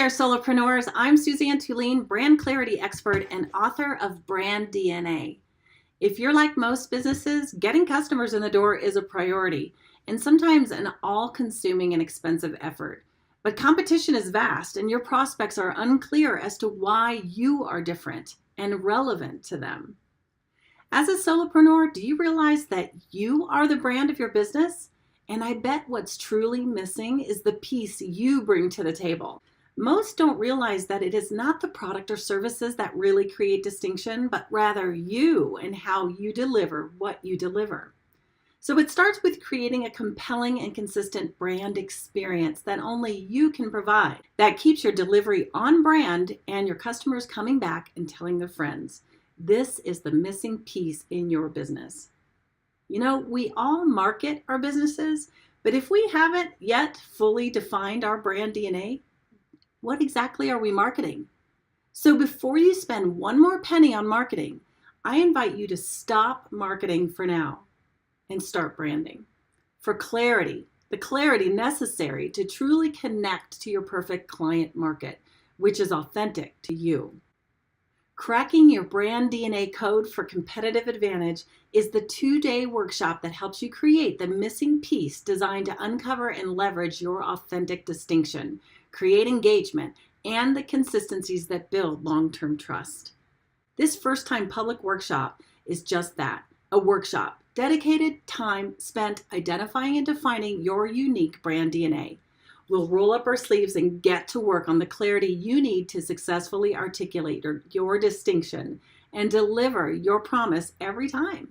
there, solopreneurs. I'm Suzanne Tulien, brand clarity expert and author of Brand DNA. If you're like most businesses, getting customers in the door is a priority and sometimes an all-consuming and expensive effort. But competition is vast and your prospects are unclear as to why you are different and relevant to them. As a solopreneur, do you realize that you are the brand of your business? And I bet what's truly missing is the piece you bring to the table. Most don't realize that it is not the product or services that really create distinction, but rather you and how you deliver what you deliver. So it starts with creating a compelling and consistent brand experience that only you can provide, that keeps your delivery on brand and your customers coming back and telling their friends. This is the missing piece in your business. You know, we all market our businesses, but if we haven't yet fully defined our brand DNA, what exactly are we marketing? So before you spend one more penny on marketing, I invite you to stop marketing for now and start branding. For clarity, the clarity necessary to truly connect to your perfect client market, which is authentic to you. Cracking your brand DNA code for competitive advantage is the 2-day workshop that helps you create the missing piece designed to uncover and leverage your authentic distinction, create engagement, and the consistencies that build long-term trust. This first-time public workshop is just that, a workshop, dedicated time spent identifying and defining your unique brand DNA. We'll roll up our sleeves and get to work on the clarity you need to successfully articulate your distinction and deliver your promise every time.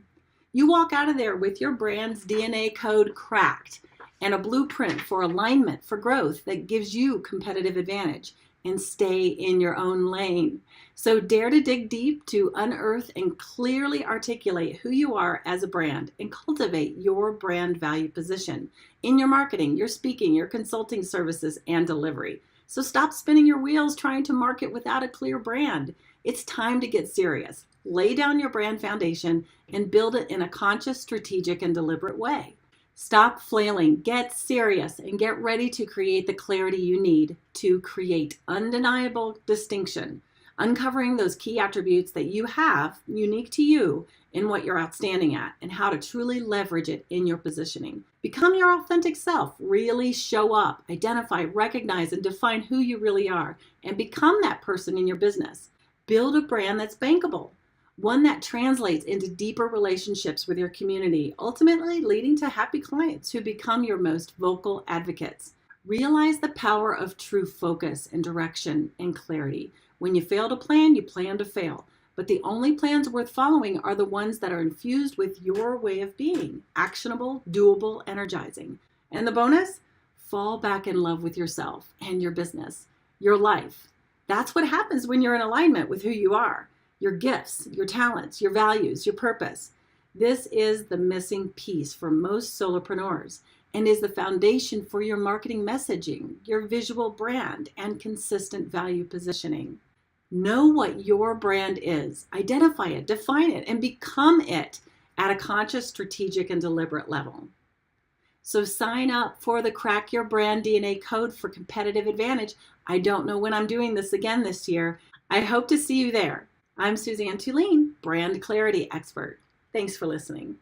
You walk out of there with your brand's DNA code cracked and a blueprint for alignment for growth that gives you competitive advantage and stay in your own lane. So dare to dig deep to unearth and clearly articulate who you are as a brand and cultivate your brand value position in your marketing, your speaking, your consulting services, and delivery. So stop spinning your wheels trying to market without a clear brand. It's time to get serious. Lay down your brand foundation and build it in a conscious, strategic, and deliberate way. Stop flailing, get serious, and get ready to create the clarity you need to create undeniable distinction, uncovering those key attributes that you have unique to you in what you're outstanding at and how to truly leverage it in your positioning. Become your authentic self, really show up, identify, recognize, and define who you really are, and become that person in your business. Build a brand that's bankable, one that translates into deeper relationships with your community, ultimately leading to happy clients who become your most vocal advocates. Realize the power of true focus and direction and clarity. When you fail to plan, you plan to fail. But the only plans worth following are the ones that are infused with your way of being, actionable, doable, energizing. And the bonus? Fall back in love with yourself and your business, your life. That's what happens when you're in alignment with who you are. Your gifts, your talents, your values, your purpose. This is the missing piece for most solopreneurs and is the foundation for your marketing messaging, your visual brand, and consistent value positioning. Know what your brand is, identify it, define it, and become it at a conscious, strategic, and deliberate level. So sign up for the Crack Your Brand DNA code for competitive advantage. I don't know when I'm doing this again this year. I hope to see you there. I'm Suzanne Tulien, brand clarity expert. Thanks for listening.